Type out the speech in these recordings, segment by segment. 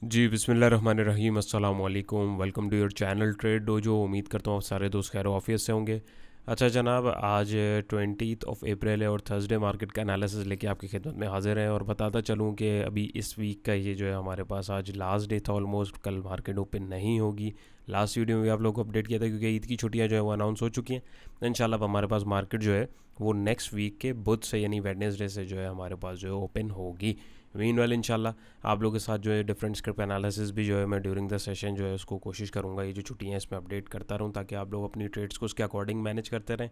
जी बिस्मिल्लाहिर्रहमानिर्रहीम अस्सलाम वालेकुम। Welcome to your channel Trade Dojo. उम्मीद करता हूँ आप सारे दोस्त खैर ऑफिस से होंगे। अच्छा जनाब, आज 20 अप्रैल है और थर्सडे मार्केट का एनालिसिस लेके आपकी खिदमत में हाजिर हैं। और बताता चलूँ कि अभी इस वीक का ये जो है हमारे पास आज लास्ट डे था ऑलमोस्ट। कल मार्केट ओपन नहीं होगी। लास्ट वीडियो में भी आप लोगों को अपडेट किया था क्योंकि ईद की छुट्टियाँ जो है वो अनाउंस हो चुकी हैं। इंशाल्लाह अब हमारे पास मार्केट जो है वो नेक्स्ट वीक के बुध से यानी वेडनेसडे से जो है हमारे पास जो है ओपन होगी। मीनवेल इंशाल्लाह आप लोगों के साथ जो है डिफरेंट स्क्रिप्ट एनालिसिस भी जो है मैं ड्यूरिंग द सेशन जो है उसको कोशिश करूँगा ये जो छुट्टियाँ हैं इसमें अपडेट करता रहूँ ताकि आप लोग अपनी ट्रेड्स को उसके अकॉर्डिंग मैनेज करते रहें।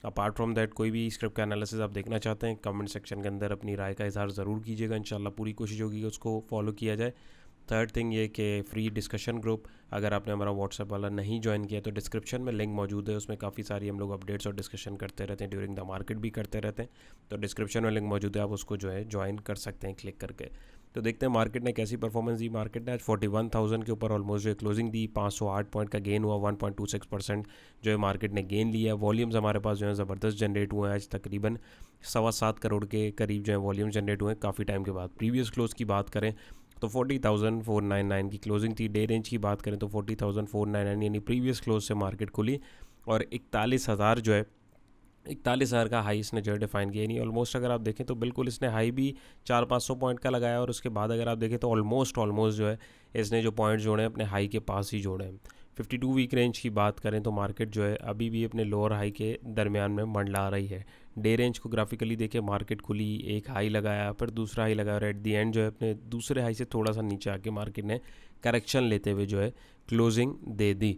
अपार्ट फ्रॉम दैट कोई भी स्क्रिप्ट का एनालिसिस आप देखना चाहते हैं कमेंट सेक्शन के अंदर अपनी राय का इजहार ज़रूर कीजिएगा। इंशाल्लाह पूरी कोशिश होगी कि उसको फॉलो किया जाए। थर्ड थिंग ये कि फ्री डिस्कशन ग्रुप अगर आपने हमारा व्हाट्सएप वाला नहीं ज्वाइन किया तो डिस्क्रिप्शन में लिंक मौजूद है। उसमें काफ़ी सारी हम लोग अपडेट्स और डिस्कशन करते रहते हैं, ड्यूरिंग द मार्केट भी करते रहते हैं। तो डिस्क्रिप्शन में लिंक मौजूद है, आप उसको जो है ज्वाइन कर सकते हैं क्लिक करके। तो देखते हैं मार्केट ने कैसी परफॉर्मेंस दी। मार्केट ने आज 41,000 के ऊपर ऑलमोस्ट जो है क्लोजिंग दी। 508 पॉइंट का गेन हुआ, 1.26% जो है मार्केट ने गेन लिया। वॉल्यूम्स हमारे पास जो है ज़बरदस्त जनरेट हुए हैं। आज तकरीबन 7.25 करोड़ के करीब जो है वॉल्यूम जनरेट हुए हैं काफ़ी टाइम के बाद। प्रीवियस क्लोज की बात करें तो 40,499 की क्लोजिंग थी। डे रेंज की बात करें तो 40,499 यानी प्रीवियस क्लोज से मार्केट खुली और 41,000 जो है 41,000 का हाई इसने जो है डिफाइन किया। नहीं ऑलमोस्ट अगर आप देखें तो बिल्कुल इसने हाई भी 400-500 पॉइंट का लगाया और उसके बाद अगर आप देखें तो ऑलमोस्ट जो है इसने जो पॉइंट जोड़े हैं अपने हाई के पास ही जोड़े हैं। 52 वीक रेंज की बात करें तो मार्केट जो है अभी भी अपने लोअर हाई के दरमियान में मंडला रही है। डे रेंज को ग्राफिकली देखें, मार्केट खुली, एक हाई लगाया, फिर दूसरा हाई लगाया और एट दी एंड जो है अपने दूसरे हाई से थोड़ा सा नीचे आके मार्केट ने करेक्शन लेते हुए जो है क्लोजिंग दे दी।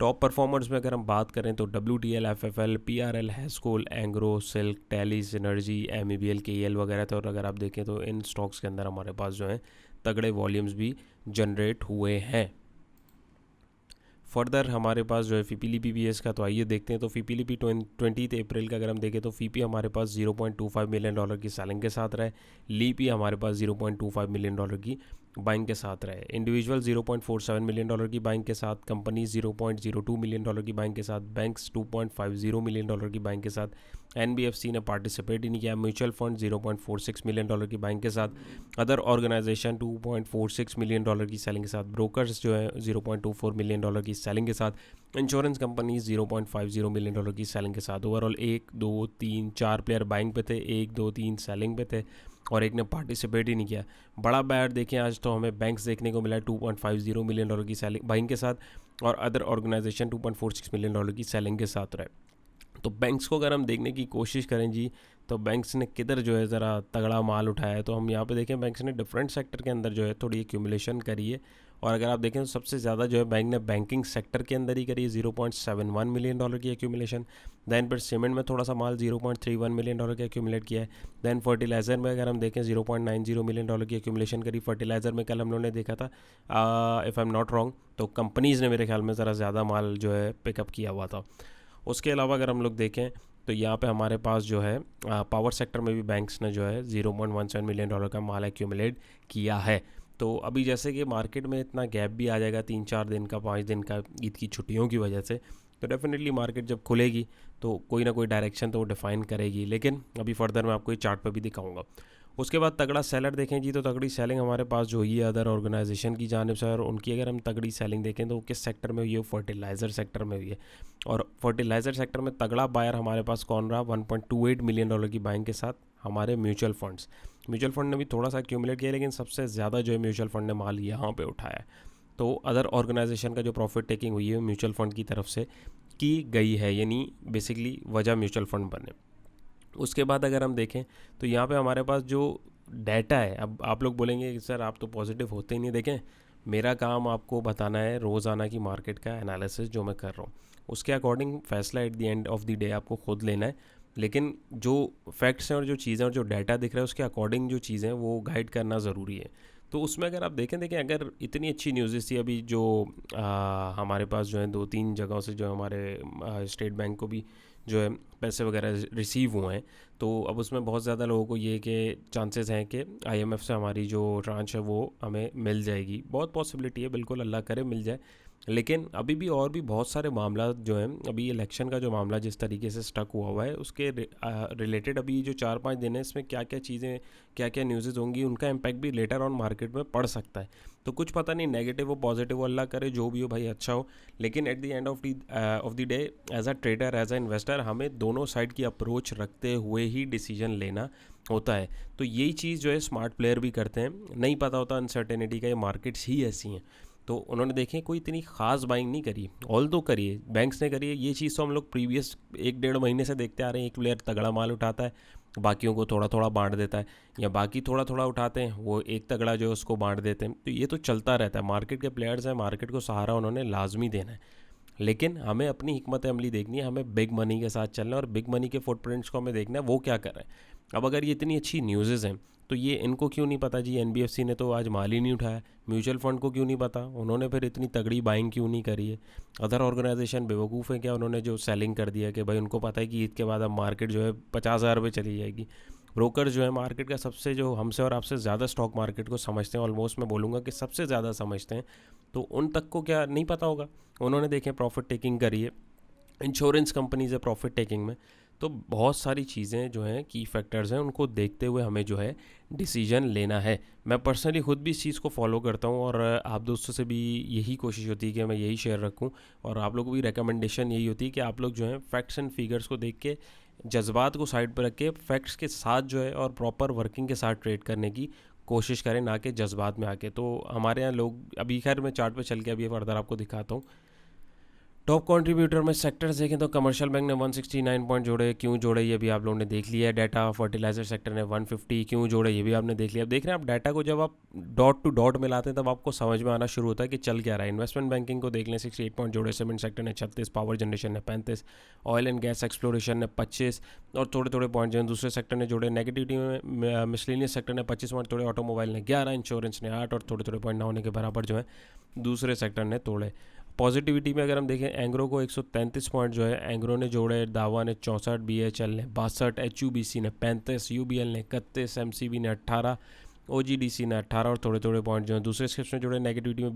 टॉप परफॉर्मर्स में अगर हम बात करें तो WTL, FFL, PRL, Hascol, Engro, silk, tally, synergy, MEBL, KEL वगैरह थे। और अगर आप देखें तो इन स्टॉक्स के अंदर हमारे पास जो है तगड़े वॉल्यूम्स भी जनरेट हुए हैं। फर्दर हमारे पास जो है फीपीली PBS का तो आइए देखते हैं। तो फीपीली 20 अप्रैल का अगर हम देखें तो फीपी हमारे पास $0.25 मिलियन की सेलिंग के साथ रहे। लीपी हमारे पास $0.25 मिलियन की बाइंग के साथ रहे। इंडिविजुअल $0.47 मिलियन की बाइंग के साथ, कंपनी $0.02 मिलियन की बाइंग के साथ, बैंक्स $2.50 मिलियन की बाइंग के साथ, NBFC ने पार्टिसिपेट ही नहीं किया। म्यूचुअल फंड $0.46 मिलियन की बाइंग के साथ, अदर ऑर्गेनाइजेशन $2.46 मिलियन की सेलिंग के साथ, ब्रोकर्स जो है $0.24 मिलियन की सेलिंग के साथ, इंश्योरेंस कंपनीज $0.50 मिलियन की सेलिंग के साथ। ओवरऑल 1 2 3 4 प्लेयर बाइंग पे थे, 1 2 3 सेलिंग पे थे और एक ने पार्टिसिपेट ही नहीं किया। बड़ा बैड देखें आज तो हमें बैंक्स देखने को मिला है $2.50 मिलियन की सेलिंग बाइंग के साथ और अदर ऑर्गेनाइजेशन $2.46 मिलियन की सेलिंग के साथ रहे। तो बैंक्स को अगर हम देखने की कोशिश करें जी तो बैंक्स ने किधर जो है ज़रा तगड़ा माल उठाया है। तो हम यहाँ पे देखें बैंक्स ने डिफरेंट सेक्टर के अंदर जो है थोड़ी एक्यूमुलेशन करी है। और अगर आप देखें तो सबसे ज़्यादा जो है बैंक ने बैंकिंग सेक्टर के अंदर ही करी है, $0.71 मिलियन की एक्यूमुलेशन। दैन फिर सीमेंट में थोड़ा सा माल $0.31 मिलियन का एक्यूमुलेट किया है। दैन फर्टिलाइज़र में अगर हम देखें $0.90 मिलियन की एक्यूमुलेशन करी। फर्टिलाइज़र में कल हम लोगों ने देखा था if I am not wrong तो कंपनीज़ ने मेरे ख्याल में ज़रा ज़्यादा माल जो है पिकअप किया हुआ था। उसके अलावा अगर हम लोग देखें तो यहाँ पे हमारे पास जो है पावर सेक्टर में भी बैंक्स ने जो है $0.17 मिलियन का माल एक्यूमुलेट किया है। तो अभी जैसे कि मार्केट में इतना गैप भी आ जाएगा 3 4 दिन का, 5 दिन का ईद की छुट्टियों की वजह से, तो डेफिनेटली मार्केट जब खुलेगी तो कोई ना कोई डायरेक्शन तो वो डिफाइन करेगी। लेकिन अभी फर्दर मैं आपको ये चार्ट पर भी दिखाऊंगा। उसके बाद तगड़ा सेलर देखें जी तो तगड़ी सेलिंग हमारे पास जो हुई है अदर ऑर्गेनाइजेशन की जानिब से। और उनकी अगर हम तगड़ी सेलिंग देखें तो किस सेक्टर में हुई है, फर्टिलाइज़र सेक्टर में हुई है। और फर्टिलाइज़र सेक्टर में तगड़ा बायर हमारे पास कौन रहा, $1.28 मिलियन की बाइंग के साथ हमारे म्यूचुअल फंड्स। म्यूचुअल फंड ने भी थोड़ा सा एक्यूमुलेट किया लेकिन सबसे ज़्यादा जो है म्यूचुअल फंड ने माल यहाँ पे उठाया है। तो अदर ऑर्गेनाइजेशन का जो प्रॉफिट टेकिंग हुई है म्यूचुअल फंड की तरफ से की गई है, यानी बेसिकली वजह म्यूचुअल फंड बने। उसके बाद अगर हम देखें तो यहाँ पे हमारे पास जो डाटा है, अब आप लोग बोलेंगे कि सर आप तो पॉजिटिव होते ही नहीं। देखें मेरा काम आपको बताना है रोज़ाना की मार्केट का एनालिसिस जो मैं कर रहा हूँ, उसके अकॉर्डिंग फैसला eight the end of the day आपको खुद लेना है। लेकिन जो फैक्ट्स हैं और जो चीज़ें और जो डाटा दिख रहा है उसके अकॉर्डिंग जो चीज़ें हैं वो गाइड करना ज़रूरी है। तो उसमें अगर आप देखें अगर इतनी अच्छी न्यूज़ थी अभी जो हमारे पास जो है 2 3 जगहों से जो हमारे स्टेट बैंक को भी जो है पैसे वगैरह रिसीव हुए हैं। तो अब उसमें बहुत ज़्यादा लोगों को ये कि चांसेस हैं कि IMF से हमारी जो ट्रांच है वो हमें मिल जाएगी। बहुत पॉसिबिलिटी है, बिल्कुल अल्लाह करे मिल जाए। लेकिन अभी भी और भी बहुत सारे मामला जो हैं, अभी इलेक्शन का जो मामला जिस तरीके से स्टक हुआ है उसके रिलेटेड अभी जो 4-5 दिन है इसमें क्या क्या चीज़ें, क्या क्या न्यूज़ेज़ होंगी, उनका इम्पैक्ट भी लेटर ऑन मार्केट में पड़ सकता है। तो कुछ पता नहीं, नेगेटिव हो पॉजिटिव हो, अल्लाह करे जो भी हो भाई अच्छा हो। लेकिन at the end of the day as a trader, as a investor, हमें दोनों साइड की अप्रोच रखते हुए ही डिसीजन लेना होता है। तो यही चीज़ जो है स्मार्ट प्लेयर भी करते हैं, नहीं पता होता अनसर्टेनिटी का, ये मार्केट्स ही ऐसी हैं। तो उन्होंने देखें कोई इतनी खास बाइंग नहीं करी, ऑल दो करी है, बैंक्स ने करी है। ये चीज़ तो हम लोग प्रीवियस 1-1.5 महीने से देखते आ रहे हैं, एक प्लेयर तगड़ा माल उठाता है, बाकियों को थोड़ा थोड़ा बांट देता है, या बाकी थोड़ा थोड़ा उठाते हैं, वो एक तगड़ा जो है उसको बांट देते हैं। तो ये तो चलता रहता है, मार्केट के प्लेयर्स हैं, मार्केट को सहारा उन्होंने लाजमी देना है। लेकिन हमें अपनी हिकमत अमली देखनी है, हमें बिग मनी के साथ चलना है और बिग मनी के फुटप्रिंट्स को हमें देखना है वो क्या कर रहे हैं। अब अगर ये इतनी अच्छी न्यूज़ेज़ हैं तो ये इनको क्यों नहीं पता जी, एनबीएफसी ने तो आज माल ही नहीं उठाया, म्यूचुअल फंड को क्यों नहीं पता, उन्होंने फिर इतनी तगड़ी बाइंग क्यों नहीं करी है। अदर ऑर्गेनाइजेशन बेवकूफ़ है क्या, उन्होंने जो सेलिंग कर दिया कि भाई उनको पता है कि ईद के बाद अब मार्केट जो है 50,000 पे चली जाएगी। ब्रोकर जो है मार्केट का सबसे, जो हमसे और आपसे ज़्यादा स्टॉक मार्केट को समझते हैं, ऑलमोस्ट मैं बोलूँगा कि सबसे ज़्यादा समझते हैं, तो उन तक को क्या नहीं पता होगा। उन्होंने देखें प्रॉफिट टेकिंग करी है, इंश्योरेंस कंपनीज है प्रॉफिट टेकिंग में। तो बहुत सारी चीज़ें जो हैं की फैक्टर्स हैं, उनको देखते हुए हमें जो है डिसीजन लेना है। मैं पर्सनली खुद भी इस चीज़ को फॉलो करता हूँ और आप दोस्तों से भी यही कोशिश होती है कि मैं यही शेयर रखूँ, और आप लोगों को भी रिकमेंडेशन यही होती है कि आप लोग जो है फैक्ट्स एंड फिगर्स को देख के, जज्बात को साइड पर रख के फैक्ट्स के साथ जो है और प्रॉपर वर्किंग के साथ ट्रेड करने की कोशिश करें, ना कि जज्बात में आके। तो हमारे यहाँ लोग अभी, खैर मैं चार्ट पे चल के अभी फर्दर आपको दिखाता हूँ। टॉप कंट्रीब्यूटर में सेक्टर्स देखें तो कमर्शियल बैंक ने 169 पॉइंट जोड़े, क्यों जोड़े ये भी आप लोगों ने देख लिया है। डाटा फर्टिलाइजर सेक्टर ने 150 क्यों जोड़े ये भी आपने देख लिया। अब देख रहे हैं आप, डाटा को जब आप डॉट टू डॉट मिलाते हैं तब आपको समझ में आना शुरू होता है कि चल क्या रहा है। इन्वेस्टमेंट बैंकिंग को देख लें, 68 पॉइंट जोड़े, सीमेंट सेक्टर ने 36, पावर जनरेशन ने 35, ऑयल एंड गैस एक्सप्लोरेशन ने 25, और थोड़े थोड़े पॉइंट जो दूसरे सेक्टर ने जोड़े। नेगेटिविटी में मिसलेनियस सेक्टर ने 25 पॉइंट तोड़े, ऑटोमोबाइल ने 11, इंश्योरेंस ने 8, और थोड़े थोड़े पॉइंट ना होने के बराबर जो है दूसरे सेक्टर ने तोड़े। पॉजिटिविटी में अगर हम देखें, एंग्रो को 133 पॉइंट जो है एंग्रो ने जोड़े, दावा ने 64, बीएचएल ने 62, एचयूबीसी ने 35, यूबीएल ने 31, एमसीबी ने 18, ओजीडीसी ने 18, और थोड़े थोड़े पॉइंट जो है दूसरे स्क्रिप्ट में जोड़े। नेगेटिविटी में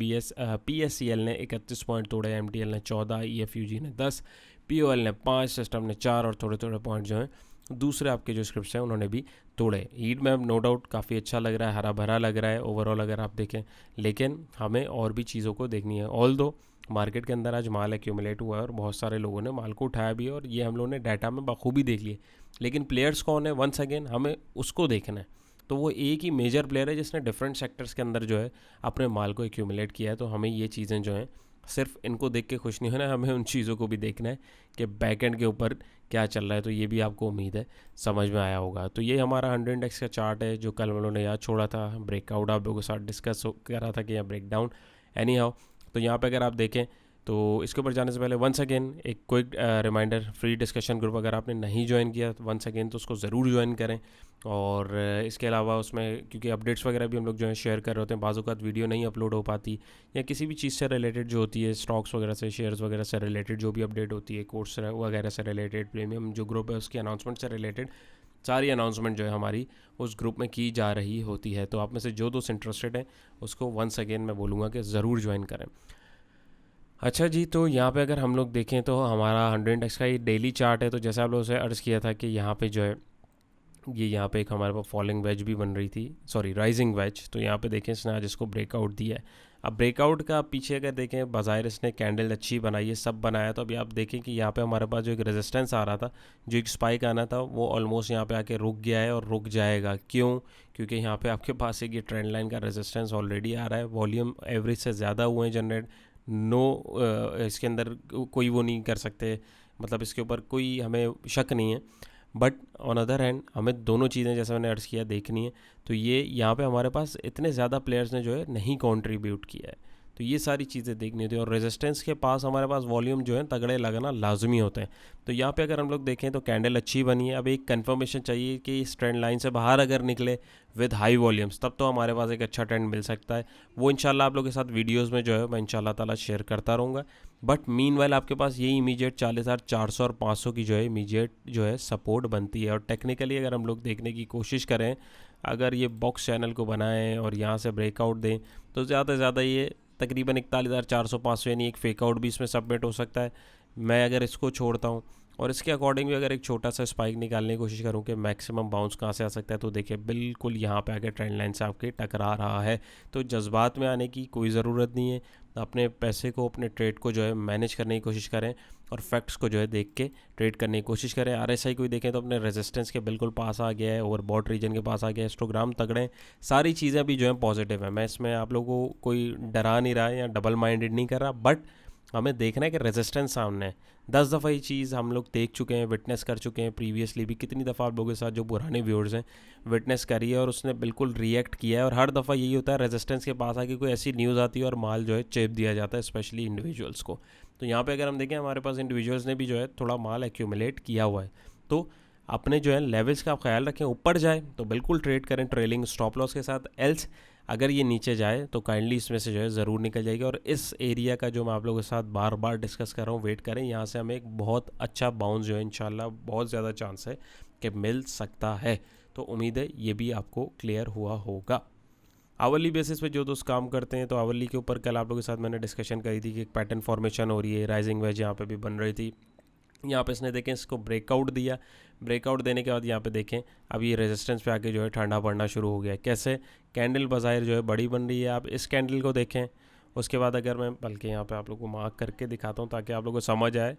पीएससीएल ने 31 पॉइंट तोड़े, एमटीएल ने 14, ईएफयूजी ने 10, पीओएल ने 5, सिस्टम ने 4, और थोड़े थोड़े पॉइंट जो हैं दूसरे आपके जो स्क्रिप्ट्स हैं उन्होंने भी तोड़े। हीट मैप नो डाउट काफ़ी अच्छा लग रहा है, हरा भरा लग रहा है ओवरऑल अगर आप देखें, लेकिन हमें और भी चीज़ों को देखनी है। ऑल दो मार्केट के अंदर आज माल एक्यूमुलेट हुआ है और बहुत सारे लोगों ने माल को उठाया भी, और ये हम लोगों ने डाटा में बखूबी देख लिए। लेकिन प्लेयर्स कौन है, वंस अगेन हमें उसको देखना है। तो वो एक ही मेजर प्लेयर है जिसने डिफरेंट सेक्टर्स के अंदर जो है अपने माल को एक्यूमुलेट किया है। तो हमें ये चीज़ें जो हैं सिर्फ इनको देख के खुश नहीं होना है, हमें उन चीज़ों को भी देखना है कि बैकएंड के ऊपर क्या चल रहा है। तो ये भी आपको उम्मीद है समझ में आया होगा। तो ये हमारा 100 इंडेक्स का चार्ट है जो कल हम लोगों ने याद छोड़ा था, ब्रेकआउट आप लोगों के साथ डिस्कस करा था कि या ब्रेक डाउन एनी हाउ। तो यहाँ पे अगर आप देखें तो इसके ऊपर जाने से पहले वंस अगेन एक quick reminder, free discussion group अगर आपने नहीं ज्वाइन किया वंस अगेन तो उसको ज़रूर ज्वाइन करें। और इसके अलावा उसमें क्योंकि अपडेट्स वगैरह भी हम लोग जो है शेयर कर रहे होते हैं, बाज़ औक़ात वीडियो नहीं अपलोड हो पाती, या किसी भी चीज़ से रिलेटेड जो होती है, स्टॉक्स वगैरह से, शेयर्स वगैरह से रिलेटेड जो भी अपडेट होती है, कोर्स वगैरह से रिलेटेड, प्रीमियम जो ग्रुप है उसकी अनाउंसमेंट से रिलेटेड सारी अनाउंसमेंट जो है हमारी उस ग्रुप में की जा रही होती है। तो आप में से जो दोस्त इंटरेस्टेड हैं उसको वंस अगेन मैं बोलूँगा कि ज़रूर ज्वाइन करें। अच्छा जी, तो यहाँ पे अगर हम लोग देखें तो हमारा 100 इंडेक्स का ये डेली चार्ट है। तो जैसे आप लोगों से अर्ज़ किया था कि यहाँ पे जो है ये यहाँ पे एक हमारे पास फॉलिंग वेज भी बन रही थी, सॉरी राइजिंग वेज। तो यहाँ पे देखें इसने आज इसको ब्रेकआउट दिया है। अब ब्रेकआउट का पीछे अगर देखें, बाज़ाहिर इसने कैंडल अच्छी बनाई है, सब बनाया। तो अभी आप देखें कि यहाँ पे हमारे पास जो एक रेजिस्टेंस आ रहा था, जो एक स्पाइक आना था, वो ऑलमोस्ट यहाँ पे आके रुक गया है और रुक जाएगा। क्यों? क्योंकि यहाँ पे आपके पास एक ये ट्रेंड लाइन का रेजिस्टेंस ऑलरेडी आ रहा है, वॉल्यूम एवरेज से ज़्यादा हुए हैं जनरेट। इसके अंदर कोई वो नहीं कर सकते, मतलब इसके ऊपर कोई हमें शक नहीं है। बट ऑन अदर हैंड हमें दोनों चीज़ें जैसे मैंने अर्ज़ किया देखनी है। तो ये यहाँ पे हमारे पास इतने ज़्यादा प्लेयर्स ने जो है नहीं कंट्रीब्यूट किया है, तो ये सारी चीज़ें देखनी होती है। और रेजिस्टेंस के पास हमारे पास वॉल्यूम जो है तगड़े लगाना लाजमी होते हैं। तो यहाँ पे अगर हम लोग देखें तो कैंडल अच्छी बनी है। अब एक कंफर्मेशन चाहिए कि इस ट्रेंड लाइन से बाहर अगर निकले विद हाई वॉल्यूम्स, तब तो हमारे पास एक अच्छा ट्रेंड मिल सकता है। वो इंशाल्लाह आप लोगों के साथ वीडियोस में जो है मैं इंशाल्लाह ताला शेयर करता रहूँगा। बट मीनवाइल आपके पास यही इमीडिएट 40,400 और 500 की जो है इमीडिएट जो है सपोर्ट बनती है। और टेक्निकली अगर हम लोग देखने की कोशिश करें, अगर ये बॉक्स चैनल को बनाएं और यहाँ से ब्रेकआउट दें, तो ज़्यादा से ज़्यादा ये तकरीबन 41,400-500, यानी एक फेक आउट भी इसमें सबमिट हो सकता है। मैं अगर इसको छोड़ता हूँ और इसके अकॉर्डिंग भी अगर एक छोटा सा स्पाइक निकालने की कोशिश करूँ कि मैक्सिमम बाउंस कहाँ से आ सकता है, तो देखिए बिल्कुल यहाँ पे आके ट्रेंड लाइन से आपके टकरा रहा है। तो जज्बात में आने की कोई ज़रूरत नहीं है, अपने पैसे को, अपने ट्रेड को जो है मैनेज करने की कोशिश करें और फैक्ट्स को जो है देख के ट्रेड करने की कोशिश करें। RSI को देखें तो अपने रेजिस्टेंस के बिल्कुल पास आ गया है, ओवरबॉट रीजन के पास आ गया है, हिस्टोग्राम तगड़े हैं, सारी चीज़ें भी जो है पॉजिटिव है। मैं इसमें आप लोगों को कोई डरा नहीं रहा है या डबल माइंडेड नहीं कर रहा, बट हमें देखना है कि रेजिस्टेंस सामने है। 10 दफ़ा ये चीज़ हम लोग देख चुके हैं, विटनेस कर चुके हैं प्रीवियसली भी, कितनी दफ़ा आप लोगों के साथ जो पुराने व्यूअर्स हैं विटनेस करी है और उसने बिल्कुल रिएक्ट किया है। और हर दफ़ा यही होता है, रेजिस्टेंस के पास आके कोई ऐसी न्यूज़ आती है और माल जो है चेप दिया जाता है, स्पेशली इंडिविजुअल्स को। तो यहाँ पे अगर हम देखें, हमारे पास इंडिविजुअल्स ने भी जो है थोड़ा माल एक्यूमुलेट किया हुआ है। तो अपने जो है लेवल्स का आप ख्याल रखें, ऊपर जाए तो बिल्कुल ट्रेड करें ट्रेलिंग स्टॉप लॉस के साथ, एल्स अगर ये नीचे जाए तो काइंडली इसमें से जो है ज़रूर निकल जाएगी। और इस एरिया का जो मैं आप लोगों के साथ बार बार डिस्कस कर रहा हूँ, वेट करें, यहाँ से हमें एक बहुत अच्छा बाउंस जो है इंशाल्लाह बहुत ज़्यादा चांस है कि मिल सकता है। तो उम्मीद है ये भी आपको क्लियर हुआ होगा। आवरली बेसिस पे जो दोस्त काम करते हैं, तो आवरली के ऊपर कल आप लोगों के साथ मैंने डिस्कशन करी थी कि एक पैटर्न फॉर्मेशन हो रही है, राइजिंग वेज यहाँ पे भी बन रही थी। यहाँ पे इसने देखें इसको ब्रेकआउट दिया, ब्रेकआउट देने के बाद यहाँ पे देखें अब ये रेजिस्टेंस पे आके जो है ठंडा पड़ना शुरू हो गया है। कैसे? कैंडल बज़ाहिर जो है बड़ी बन रही है, आप इस कैंडल को देखें। उसके बाद अगर मैं बल्कि यहाँ पे आप लोगों को मार्क करके दिखाता हूँ ताकि आप लोगों को समझ आए,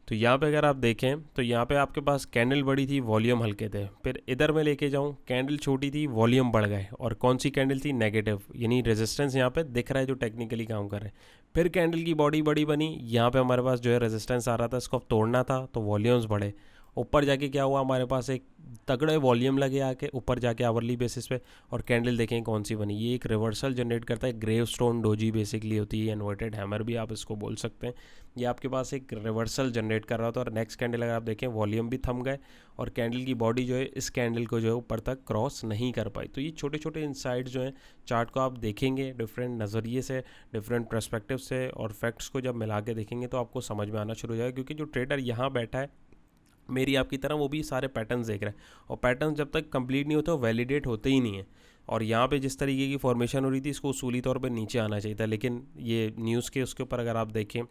तो यहाँ पे अगर आप देखें तो यहाँ पे आपके पास कैंडल बड़ी थी, वॉल्यूम हल्के थे। फिर इधर मैं लेके जाऊँ, कैंडल छोटी थी, वॉल्यूम बढ़ गए, और कौन सी कैंडल थी? नेगेटिव, यानी रेजिस्टेंस यहाँ पे दिख रहा है जो टेक्निकली काम कर रहे हैं। फिर कैंडल की बॉडी बड़ी बनी, यहाँ पे हमारे पास जो है रेजिस्टेंस आ रहा था, इसको अब तोड़ना था, तो वॉल्यूम्स बढ़े। ऊपर जाके क्या हुआ, हमारे पास एक तगड़े वॉल्यूम लगे आके ऊपर जाके आवरली बेसिस पे, और कैंडल देखें कौन सी बनी, ये एक रिवर्सल जनरेट करता है। ग्रेव स्टोन डोजी बेसिकली होती है, इन्वर्टेड हैमर भी आप इसको बोल सकते हैं। ये आपके पास एक रिवर्सल जनरेट कर रहा था, और नेक्स्ट कैंडल अगर आप देखें वॉल्यूम भी थम गए, और कैंडल की बॉडी जो है इस कैंडल को जो है ऊपर तक क्रॉस नहीं कर पाई। तो ये छोटे छोटे इंसाइट्स जो हैं चार्ट को आप देखेंगे डिफरेंट नज़रिए से, डिफरेंट पर्सपेक्टिव से, और फैक्ट्स को जब मिला के देखेंगे तो आपको समझ में आना शुरू हो जाएगा। क्योंकि जो ट्रेडर यहाँ बैठा है मेरी आपकी तरह, वो भी सारे पैटर्न्स देख रहे हैं, और पैटर्न्स जब तक कंप्लीट नहीं होते वो वैलिडेट होते ही नहीं है। और यहाँ पे जिस तरीके की फॉर्मेशन हो रही थी, इसको उसूली तौर पे नीचे आना चाहिए था, लेकिन ये न्यूज़ के उसके ऊपर अगर आप देखें,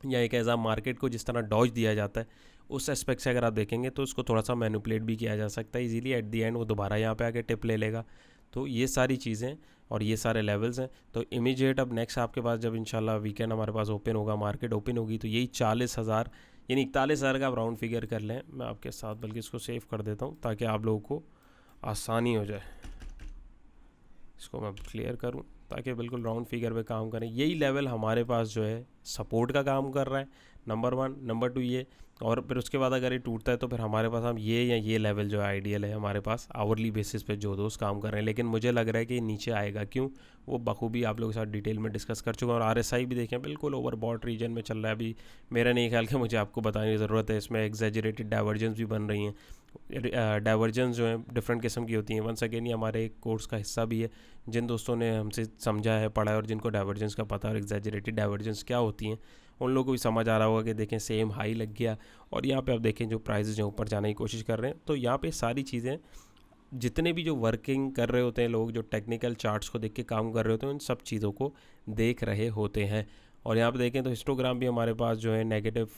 या एक ऐसा मार्केट को जिस तरह डॉज दिया जाता है उस एस्पेक्ट से अगर आप देखेंगे तो उसको थोड़ा सा मैनिपुलेट भी किया जा सकता है इजीली। एट दी एंड वो दोबारा यहाँ पे आके टिप ले लेगा। तो ये सारी चीज़ें और ये सारे लेवल्स हैं। तो इमीडिएट अब नेक्स्ट आपके पास जब इंशाल्लाह वीकेंड हमारे पास ओपन होगा, मार्केट ओपन होगी, तो यही 40,000 यानी 41,000 का आप राउंड फिगर कर लें। मैं आपके साथ बल्कि इसको सेव कर देता हूँ ताकि आप लोगों को आसानी हो जाए। इसको मैं क्लियर करूँ ताकि बिल्कुल राउंड फिगर पे काम करें। यही लेवल हमारे पास जो है सपोर्ट का काम कर रहा है, नंबर 1। नंबर 2 ये, और फिर उसके बाद अगर ये टूटता है तो फिर हमारे पास हम ये या ये लेवल जो है आइडियल है हमारे पास आवरली बेसिस पे जो दोस्त काम कर रहे हैं। लेकिन मुझे लग रहा है कि नीचे आएगा, क्यों, वो बखूबी आप लोगों के साथ डिटेल में डिस्कस कर चुका हूँ। और RSI भी देखें बिल्कुल ओवरबॉट रीजन में चल रहा है। अभी मेरा नहीं ख्याल कि मुझे आपको बताने की ज़रूरत है, इसमें एग्जैजरेटेड डाइवर्जेंस भी बन रही हैं। डाइवर्जेंस जो है डिफरेंट किस्म की होती हैं। वंस अगेन ये हमारे एक कोर्स का हिस्सा भी है। जिन दोस्तों ने हमसे समझा है, पढ़ा है, और जिनको डाइवर्जेंस का पता है और एग्जैजरेटेड डाइवर्जेंस क्या होती हैं, उन लोगों को भी समझ आ रहा होगा कि देखें सेम हाई लग गया, और यहाँ पे आप देखें जो प्राइसेस जो ऊपर जाने की कोशिश कर रहे हैं। तो यहाँ पे सारी चीज़ें, जितने भी जो वर्किंग कर रहे होते हैं लोग, जो टेक्निकल चार्ट्स को देख के काम कर रहे होते हैं, उन सब चीज़ों को देख रहे होते हैं। और यहाँ पे देखें तो हिस्टोग्राम भी हमारे पास जो है नेगेटिव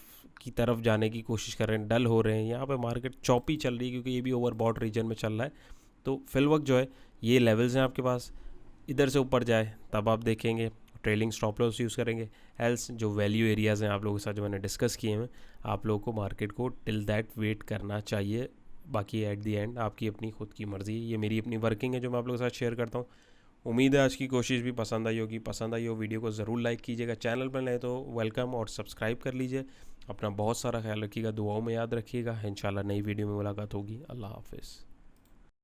की तरफ जाने की कोशिश कर रहे हैं, डल हो रहे हैं। यहाँ पे मार्केट चॉपी चल रही है क्योंकि ये भी ओवरबॉट रीजन में चल रहा है। तो फिल वक्त जो है ये लेवल्स हैं आपके पास, इधर से ऊपर जाए तब आप देखेंगे ट्रेलिंग स्टॉप लॉस यूज़ करेंगे। एल्स जो वैल्यू एरियाज़ हैं आप लोगों के साथ जो मैंने डिस्कस किए हैं, आप लोगों को मार्केट को टिल दैट वेट करना चाहिए। बाकी एट दी एंड आपकी अपनी खुद की मर्ज़ी, ये मेरी अपनी वर्किंग है जो मैं आप लोगों के साथ शेयर करता हूँ। उम्मीद है आज की कोशिश भी पसंद आई होगी। पसंद आई हो वीडियो को ज़रूर लाइक कीजिएगा, चैनल पर नए तो वेलकम और सब्सक्राइब कर लीजिए। अपना बहुत सारा ख्याल रखिएगा, दुआओं में याद रखिएगा। इंशाल्लाह नई वीडियो में मुलाकात होगी। अल्लाह हाफिज़।